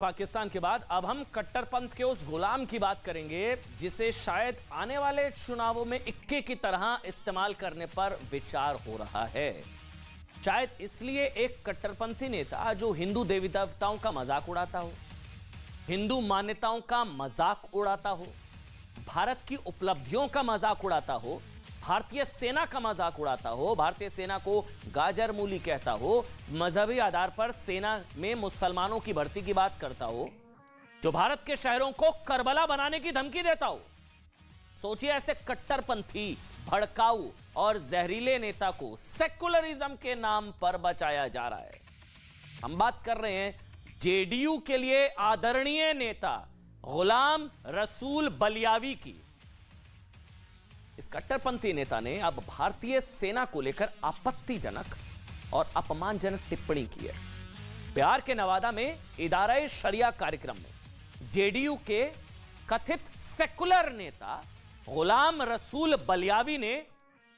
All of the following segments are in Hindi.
पाकिस्तान के बाद अब हम कट्टरपंथ के उस गुलाम की बात करेंगे जिसे शायद आने वाले चुनावों में इक्के की तरह इस्तेमाल करने पर विचार हो रहा है। शायद इसलिए एक कट्टरपंथी नेता जो हिंदू देवी देवताओं का मजाक उड़ाता हो, हिंदू मान्यताओं का मजाक उड़ाता हो, भारत की उपलब्धियों का मजाक उड़ाता हो, भारतीय सेना का मजाक उड़ाता हो, भारतीय सेना को गाजर मूली कहता हो, मजहबी आधार पर सेना में मुसलमानों की भर्ती की बात करता हो, जो भारत के शहरों को करबला बनाने की धमकी देता हो। सोचिए ऐसे कट्टरपंथी, भड़काऊ और जहरीले नेता को सेकुलरिज्म के नाम पर बचाया जा रहा है। हम बात कर रहे हैं जेडीयू के लिए आदरणीय नेता गुलाम रसूल बलियावी की। इस कट्टरपंथी नेता ने अब भारतीय सेना को लेकर आपत्तिजनक और अपमानजनक टिप्पणी की है। बिहार के नवादा में इदारा शरिया कार्यक्रम में जेडीयू के कथित सेकुलर नेता गुलाम रसूल बलियावी ने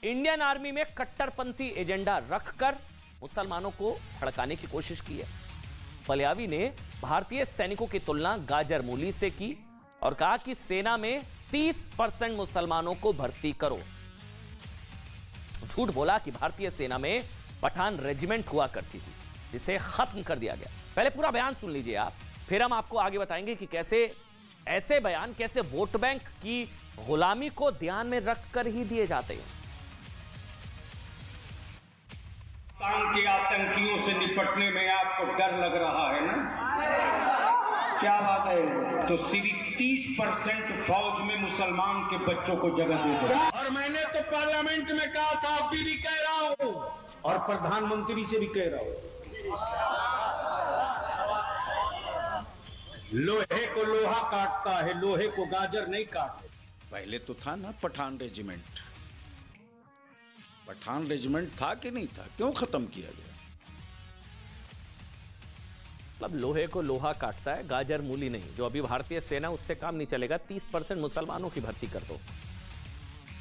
इंडियन आर्मी में कट्टरपंथी एजेंडा रखकर मुसलमानों को भड़काने की कोशिश की है। बलियावी ने भारतीय सैनिकों की तुलना गाजर मूली से की और कहा कि सेना में 30% मुसलमानों को भर्ती करो। झूठ बोला कि भारतीय सेना में पठान रेजिमेंट हुआ करती थी जिसे खत्म कर दिया गया। पहले पूरा बयान सुन लीजिए आप, फिर हम आपको आगे बताएंगे कि कैसे ऐसे बयान कैसे वोट बैंक की गुलामी को ध्यान में रखकर ही दिए जाते हैं। पाकिस्तान के आतंकियों से निपटने में आपको डर लग रहा है ना? क्या बात है? तो सिर्फ 30% फौज में मुसलमान के बच्चों को जगह दे दो। और मैंने तो पार्लियामेंट में कहा था, अभी भी कह रहा हूं और प्रधानमंत्री से भी कह रहा हूं, लोहे को लोहा काटता है, लोहे को गाजर नहीं काटता। पहले तो था ना पठान रेजिमेंट। पठान रेजिमेंट था कि नहीं था? क्यों खत्म किया गया? मतलब लोहे को लोहा काटता है, गाजर मूली नहीं। जो अभी भारतीय सेना, उससे काम नहीं चलेगा, 30% मुसलमानों की भर्ती कर दो।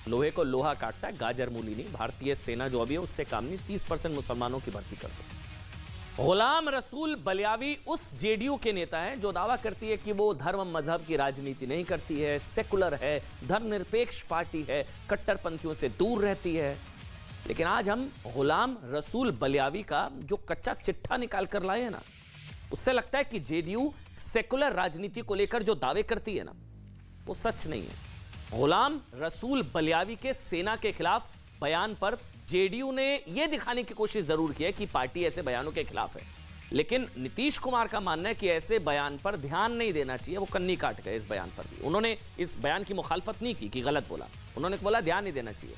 लोहे को लोहा काटता है, गाजर मूली नहीं। भारतीय सेना जो अभी है उससे काम नहीं, 30% मुसलमानों की भर्ती कर दो। गुलाम रसूल बलियावी उस जेडीयू के नेता हैं जो दावा करती है कि वो धर्म मजहब की राजनीति नहीं करती है, सेकुलर है, धर्मनिरपेक्ष पार्टी है, कट्टरपंथियों से दूर रहती है। लेकिन आज हम गुलाम रसूल बलियावी का जो कच्चा चिट्ठा निकाल कर लाए हैं ना, उससे लगता है कि जेडीयू सेकुलर राजनीति को लेकर जो दावे करती है ना, वो सच नहीं है। गुलाम रसूल बलियावी के सेना के खिलाफ बयान पर जेडीयू ने यह दिखाने की कोशिश जरूर की है कि पार्टी ऐसे बयानों के खिलाफ है, लेकिन नीतीश कुमार का मानना है कि ऐसे बयान पर ध्यान नहीं देना चाहिए। वो कन्नी काट गए इस बयान पर भी। उन्होंने इस बयान की मुखालफत नहीं की कि गलत बोला, उन्होंने बोला ध्यान नहीं देना चाहिए।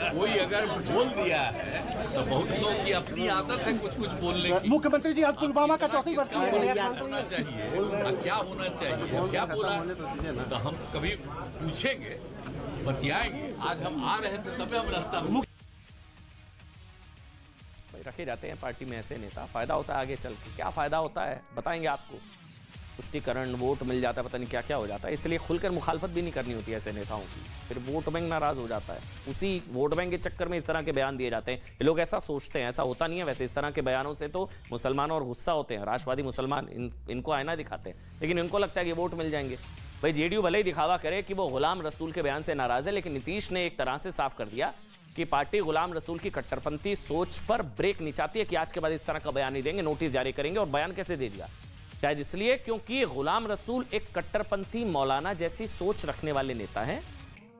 कोई अगर बोल दिया है तो बहुत लोग की अपनी आदत है कुछ कुछ बोलने की। मुख्यमंत्री जी आज पुलवामा का चौथी वर्षगांठ क्या होना चाहिए और क्या होना चाहिए, क्या बोला तो हम कभी पूछेंगे, बतियाएंगे। आज हम आ रहे थे तभी हम रास्ता रखे जाते हैं पार्टी में ऐसे नेता। फायदा होता है आगे चल के, क्या फायदा होता है बताएंगे आपको। पुष्टिकरण, वोट मिल जाता है, पता नहीं क्या क्या हो जाता है। इसलिए खुलकर मुखालफत भी नहीं करनी होती है ऐसे नेताओं की, फिर वोट बैंक नाराज हो जाता है। उसी वोट बैंक के चक्कर में इस तरह के बयान दिए जाते हैं। ये लोग ऐसा सोचते हैं, ऐसा होता नहीं है वैसे। इस तरह के बयानों से तो मुसलमान और गुस्सा होते हैं, राष्ट्रवादी मुसलमान इनको आईना दिखाते हैं, लेकिन इनको लगता है कि वोट मिल जाएंगे। भाई जेडीयू भले ही दिखावा करे कि वो गुलाम रसूल के बयान से नाराज है, लेकिन नीतीश ने एक तरह से साफ कर दिया कि पार्टी गुलाम रसूल की कट्टरपंथी सोच पर ब्रेक नहीं चाहती है कि आज के बाद इस तरह का बयान नहीं देंगे, नोटिस जारी करेंगे। और बयान कैसे दे दिया? शायद इसलिए क्योंकि गुलाम रसूल एक कट्टरपंथी मौलाना जैसी सोच रखने वाले नेता हैं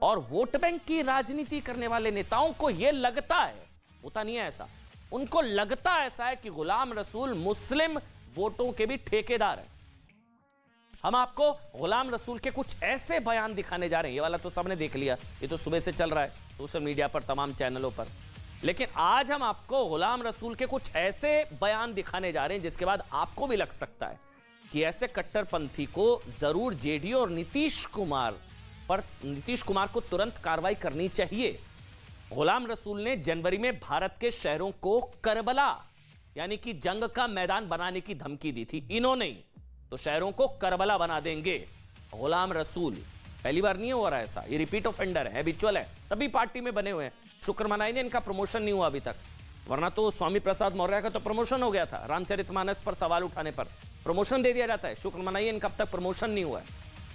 और वोट बैंक की राजनीति करने वाले नेताओं को यह लगता है, होता नहीं है ऐसा, उनको लगता ऐसा है कि गुलाम रसूल मुस्लिम वोटों के भी ठेकेदार हैं। हम आपको गुलाम रसूल के कुछ ऐसे बयान दिखाने जा रहे हैं। ये वाला तो सबने देख लिया, ये तो सुबह से चल रहा है सोशल मीडिया पर, तमाम चैनलों पर। लेकिन आज हम आपको गुलाम रसूल के कुछ ऐसे बयान दिखाने जा रहे हैं जिसके बाद आपको भी लग सकता है कि ऐसे कट्टरपंथी को जरूर जेडीयू और नीतीश कुमार को तुरंत कार्रवाई करनी चाहिए। गुलाम रसूल ने जनवरी में भारत के शहरों को करबला यानी कि जंग का मैदान बनाने की धमकी दी थी। इन्होंने तो शहरों को करबला बना देंगे। गुलाम रसूल पहली बार नहीं हो रहा ऐसा, ये रिपीट ऑफेंडर है, हैबिचुअल है, तभी पार्टी में बने हुए हैं। शुक्र मनाइए इनका प्रमोशन नहीं हुआ अभी तक। वरना तो स्वामी प्रसाद मौर्य का तो प्रमोशन हो गया था रामचरितमानस पर सवाल उठाने पर, प्रमोशन दे दिया जाता है। शुक्र मनाइए इनका अब तक प्रमोशन नहीं हुआ है,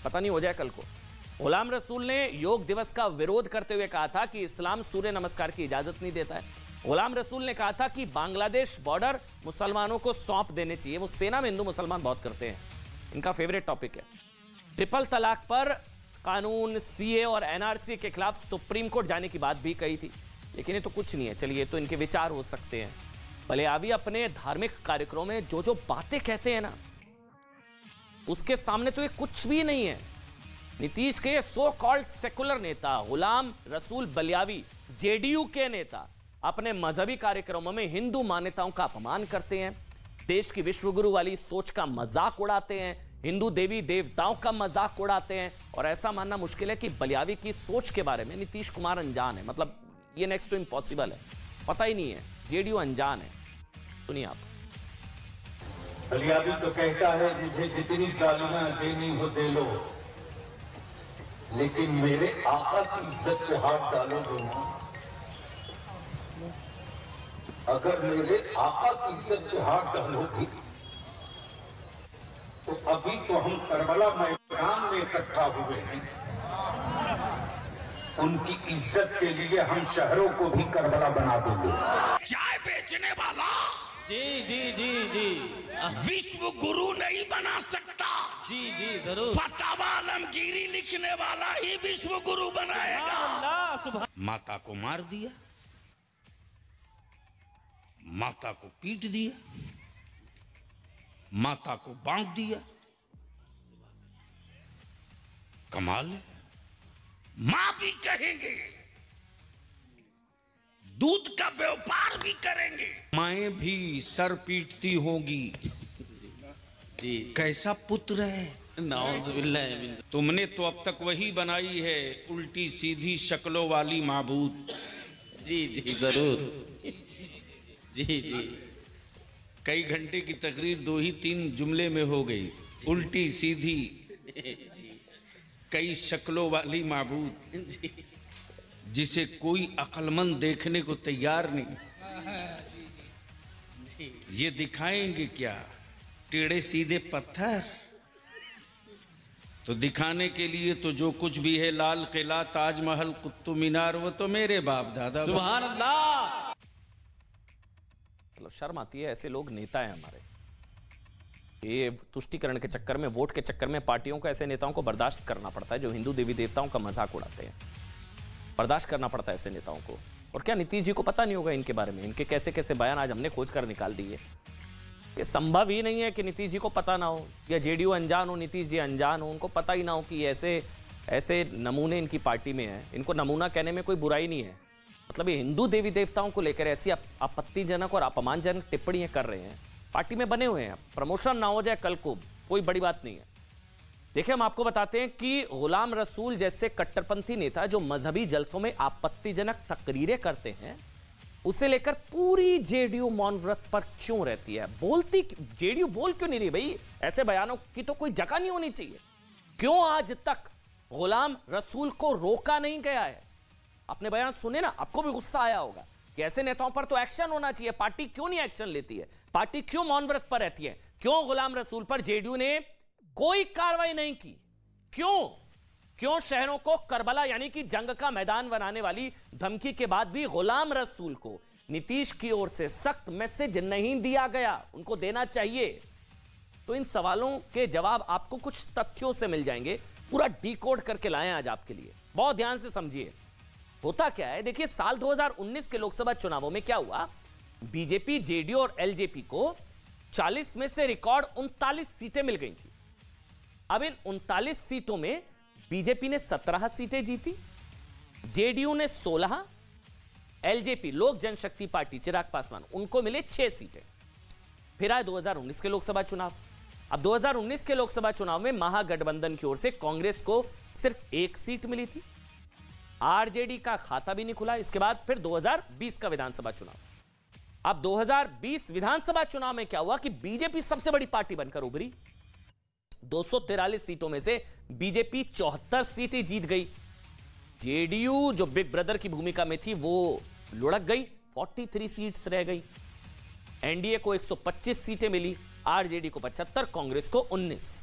पता नहीं हो जाए कल को। गुलाम रसूल ने योग दिवस का विरोध करते हुए कहा था कि इस्लाम सूर्य नमस्कार की इजाजत नहीं देता है। गुलाम रसूल ने कहा था कि बांग्लादेश बॉर्डर मुसलमानों को सौंप देने चाहिए। वो सेना में हिंदू मुसलमान बहुत करते हैं, इनका फेवरेट टॉपिक है। ट्रिपल तलाक पर कानून, सीए और एनआरसी के खिलाफ सुप्रीम कोर्ट जाने की बात भी कही थी, लेकिन ये तो कुछ नहीं है। चलिए, तो इनके विचार हो सकते हैं। बलियावी अपने धार्मिक कार्यक्रमों में जो जो बातें कहते हैं ना, उसके सामने तो ये कुछ भी नहीं है। नीतीश के सो कॉल्ड सेकुलर नेता गुलाम रसूल बलियावी, जेडीयू के नेता, अपने मजहबी कार्यक्रमों में हिंदू मान्यताओं का अपमान करते हैं, देश की विश्वगुरु वाली सोच का मजाक उड़ाते हैं, हिंदू देवी देवताओं का मजाक उड़ाते हैं। और ऐसा मानना मुश्किल है कि बलियावी की सोच के बारे में नीतीश कुमार अनजान है। मतलब ये नेक्स्ट टू इम्पॉसिबल है, पता ही नहीं है, जेडीयू अनजान है। सुनिए आप। बलियावी तो कहता है मुझे जितनी गालियां देनी हो दे लो, लेकिन मेरे आका की इज्जत पे हाथ डालोगे ना, अगर मेरे आका की इज्जत पे हाथ डालोगी तो अभी तो हम करबला मैदान में इकट्ठा हुए हैं, उनकी इज्जत के लिए हम शहरों को भी करबला बना देंगे। चाय बेचने वाला जी जी जी जी विश्व गुरु नहीं बना सकता। जी जी जरूर। फतवा आलमगीरी लिखने वाला ही विश्व गुरु बनाएगा। अल्लाह सुभान। माता को मार दिया, माता को पीट दिया, माता को बांध दिया, कमाल है। मां भी कहेंगे, दूध का व्यापार भी करेंगे, माएं भी सर पीटती होंगी। जी कैसा पुत्र है। नाउज़ुबिल्लाह मिन। तुमने तो अब तक वही बनाई है, उल्टी सीधी शक्लों वाली माबूद। जी जी जरूर। जी जी। कई घंटे की तकरीर 2 ही 3 जुमले में हो गई। उल्टी सीधी कई शक्लों वाली माबूद, जी जिसे कोई अक्लमंद देखने को तैयार नहीं। जी। ये दिखाएंगे क्या, टेढ़े सीधे पत्थर? तो दिखाने के लिए तो जो कुछ भी है, लाल किला, ताजमहल, कुतुब मीनार, वो तो मेरे बाप दादा। सुभान अल्लाह। मतलब शर्म आती है, ऐसे लोग नेता हैं हमारे। ये तुष्टीकरण के चक्कर में, वोट के चक्कर में पार्टियों को ऐसे नेताओं को बर्दाश्त करना पड़ता है जो हिंदू देवी देवताओं का मजाक उड़ाते हैं। बर्दाश्त करना पड़ता है ऐसे नेताओं को। और क्या नीतीश जी को पता नहीं होगा इनके बारे में? इनके कैसे कैसे बयान आज हमने खोज कर निकाल दिए। ये संभव ही नहीं है कि नीतीश जी को पता ना हो, या जेडीयू अनजान हो, नीतीश जी अनजान हो, उनको पता ही ना हो कि ऐसे नमूने इनकी पार्टी में हैं। इनको नमूना कहने में कोई बुराई नहीं है। मतलब ये हिंदू देवी देवताओं को लेकर ऐसी आपत्तिजनक और अपमानजनक टिप्पणियां कर रहे हैं, पार्टी में बने हुए हैं। प्रमोशन ना हो जाए कल को, कोई बड़ी बात नहीं है। देखिए, हम आपको बताते हैं कि गुलाम रसूल जैसे कट्टरपंथी नेता जो मजहबी जलसों में आपत्तिजनक तकरीरें करते हैं, उसे लेकर पूरी जेडीयू मौन व्रत पर क्यों रहती है? बोलती जेडीयू बोल क्यों नहीं रही भाई? ऐसे बयानों की तो कोई जगह नहीं होनी चाहिए। क्यों आज तक गुलाम रसूल को रोका नहीं गया है? आपने बयान सुने ना, आपको भी गुस्सा आया होगा कि ऐसे नेताओं पर तो एक्शन होना चाहिए। पार्टी क्यों नहीं एक्शन लेती है? पार्टी क्यों मौन व्रत पर रहती है? क्यों गुलाम रसूल पर जेडीयू ने कोई कार्रवाई नहीं की? क्यों शहरों को करबला यानी कि जंग का मैदान बनाने वाली धमकी के बाद भी गुलाम रसूल को नीतीश की ओर से सख्त मैसेज नहीं दिया गया? उनको देना चाहिए। तो इन सवालों के जवाब आपको कुछ तथ्यों से मिल जाएंगे। पूरा डिकोड करके लाए आज आपके लिए, बहुत ध्यान से समझिए। होता क्या है, देखिए, साल 2019 के लोकसभा चुनावों में क्या हुआ? बीजेपी, जेडीयू और एलजेपी को 40 में से रिकॉर्ड 39 सीटें मिल गई थी। अब इन 39 सीटों में बीजेपी ने 17 सीटें जीती, जेडीयू ने 16, एलजेपी लोक जनशक्ति पार्टी चिराग पासवान उनको मिले 6 सीटें। फिर आए 2019 के लोकसभा चुनाव। अब 2019 के लोकसभा चुनाव में महागठबंधन की ओर से कांग्रेस को सिर्फ 1 सीट मिली थी, आरजेडी का खाता भी नहीं खुला। इसके बाद फिर 2020 का विधानसभा चुनाव। अब 2020 विधानसभा चुनाव में क्या हुआ कि बीजेपी सबसे बड़ी पार्टी बनकर उभरी। 243 सीटों में से बीजेपी 74 सीटें जीत गई। जेडीयू जो बिग ब्रदर की भूमिका में थी वो लुढ़क गई, 43 सीट्स रह गई। एनडीए को 125 सीटें मिली, आरजेडी को 75, कांग्रेस को 19।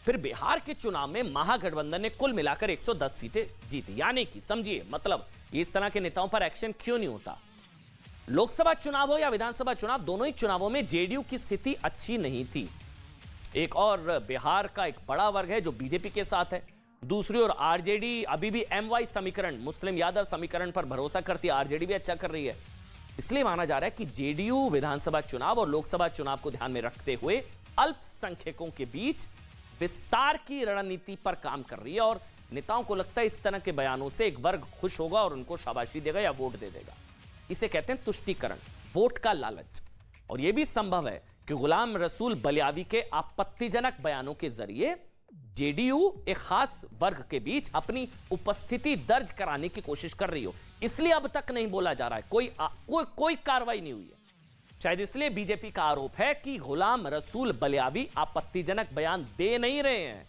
फिर बिहार के चुनाव में महागठबंधन ने कुल मिलाकर 110 सीटें जीती। यानी कि समझिए, मतलब इस तरह के नेताओं पर एक्शन क्यों नहीं होता। लोकसभा चुनाव हो या विधानसभा चुनाव, दोनों ही चुनावों में जेडीयू की स्थिति अच्छी नहीं थी। एक और बिहार का एक बड़ा वर्ग है जो बीजेपी के साथ है, दूसरी ओर आरजेडी अभी भी एमवाई समीकरण, मुस्लिम यादव समीकरण पर भरोसा करती है। आरजेडी भी अच्छा कर रही है। इसलिए माना जा रहा है कि जेडीयू विधानसभा चुनाव और लोकसभा चुनाव को ध्यान में रखते हुए अल्पसंख्यकों के बीच विस्तार की रणनीति पर काम कर रही है। और नेताओं को लगता है इस तरह के बयानों से एक वर्ग खुश होगा और उनको शाबाशी देगा या वोट दे देगा। इसे कहते हैं तुष्टीकरण, वोट का लालच। और यह भी संभव है कि गुलाम रसूल बलियावी के आपत्तिजनक बयानों के जरिए जेडीयू एक खास वर्ग के बीच अपनी उपस्थिति दर्ज कराने की कोशिश कर रही हो, इसलिए अब तक नहीं बोला जा रहा है। कोई कार्रवाई नहीं हुई है। शायद इसलिए बीजेपी का आरोप है कि गुलाम रसूल बलियावी आपत्तिजनक बयान दे नहीं रहे हैं,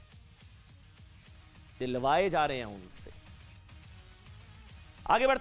दिलवाए जा रहे हैं उनसे। आगे बढ़ते